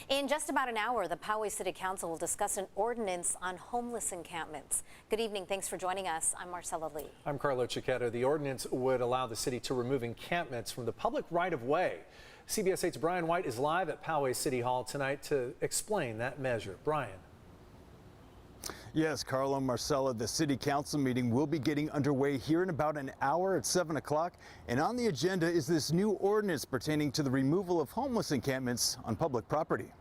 In just about an hour, the Poway City Council will discuss an ordinance on homeless encampments. Good evening. Thanks for joining us. I'm Marcella Lee. I'm Carlo Chiquetto. The ordinance would allow the city to remove encampments from the public right-of-way. CBS 8's Brian White is live at Poway City Hall tonight to explain that measure. Brian. Yes, Carlo, Marcella, the city council meeting will be getting underway here in about an hour at 7 o'clock. And on the agenda is this new ordinance pertaining to the removal of homeless encampments on public property.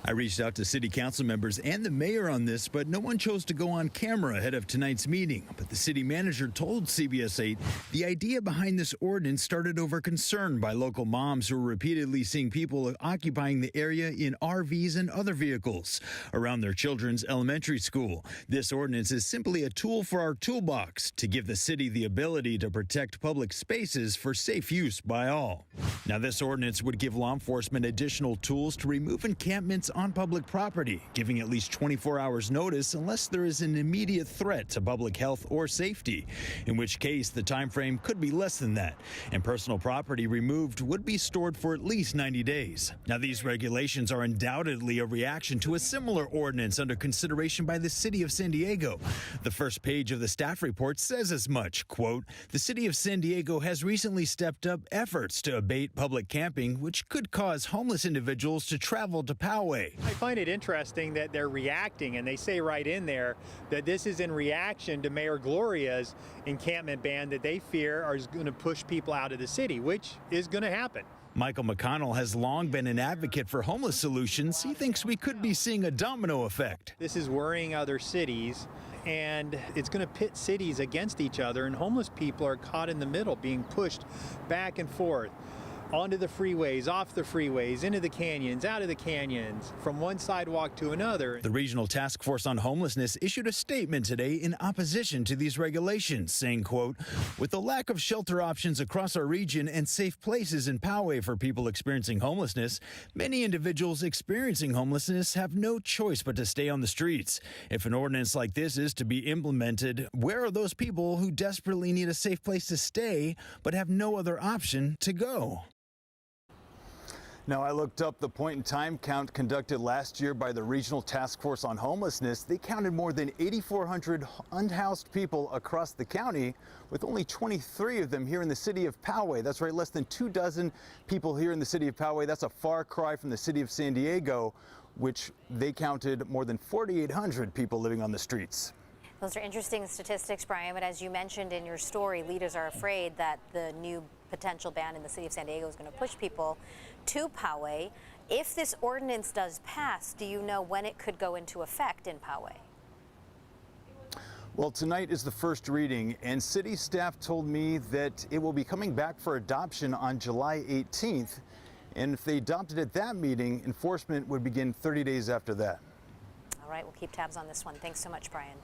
I reached out to city council members and the mayor on this, but no one chose to go on camera ahead of tonight's meeting. But the city manager told CBS 8 the idea behind this ordinance started over concern by local moms who were repeatedly seeing people occupying the area in RVs and other vehicles around their children's elementary school. This ordinance is simply a tool for our toolbox to give the city the ability to protect public spaces for safe use by all. Now, this ordinance would give law enforcement additional tools to remove encampments on public property, giving at least 24 hours notice unless there is an immediate threat to public health or safety, in which case the time frame could be less than that, and personal property removed would be stored for at least 90 days. Now, these regulations are undoubtedly a reaction to a similar ordinance under consideration by the city of San Diego. The first page of the staff report says as much, quote, "The city of San Diego has recently stepped up efforts to abate public camping, which could cause homeless individuals to travel to Poway." I find it interesting that they're reacting, and they say right in there that this is in reaction to Mayor Gloria's encampment ban that they fear is going to push people out of the city, which is going to happen. Michael McConnell has long been an advocate for homeless solutions. He thinks we could be seeing a domino effect. This is worrying other cities, and it's going to pit cities against each other, and homeless people are caught in the middle, being pushed back and forth onto the freeways, off the freeways, into the canyons, out of the canyons, from one sidewalk to another. The Regional Task Force on Homelessness issued a statement today in opposition to these regulations, saying, quote, "With the lack of shelter options across our region and safe places in Poway for people experiencing homelessness, many individuals experiencing homelessness have no choice but to stay on the streets. If an ordinance like this is to be implemented, where are those people who desperately need a safe place to stay but have no other option to go?" Now, I looked up the point-in-time count conducted last year by the Regional Task Force on Homelessness. They counted more than 8,400 unhoused people across the county, with only 23 of them here in the city of Poway. That's right, less than 24 people here in the city of Poway. That's a far cry from the city of San Diego, which they counted more than 4,800 people living on the streets. Those are interesting statistics, Brian, but as you mentioned in your story, leaders are afraid that the new potential ban in the city of San Diego is going to push people to Poway. If this ordinance does pass, do you know when it could go into effect in Poway? Well, tonight is the first reading, and city staff told me that it will be coming back for adoption on July 18th. And if they adopted at that meeting, enforcement would begin 30 days after that. All right, we'll keep tabs on this one. Thanks so much, Brian.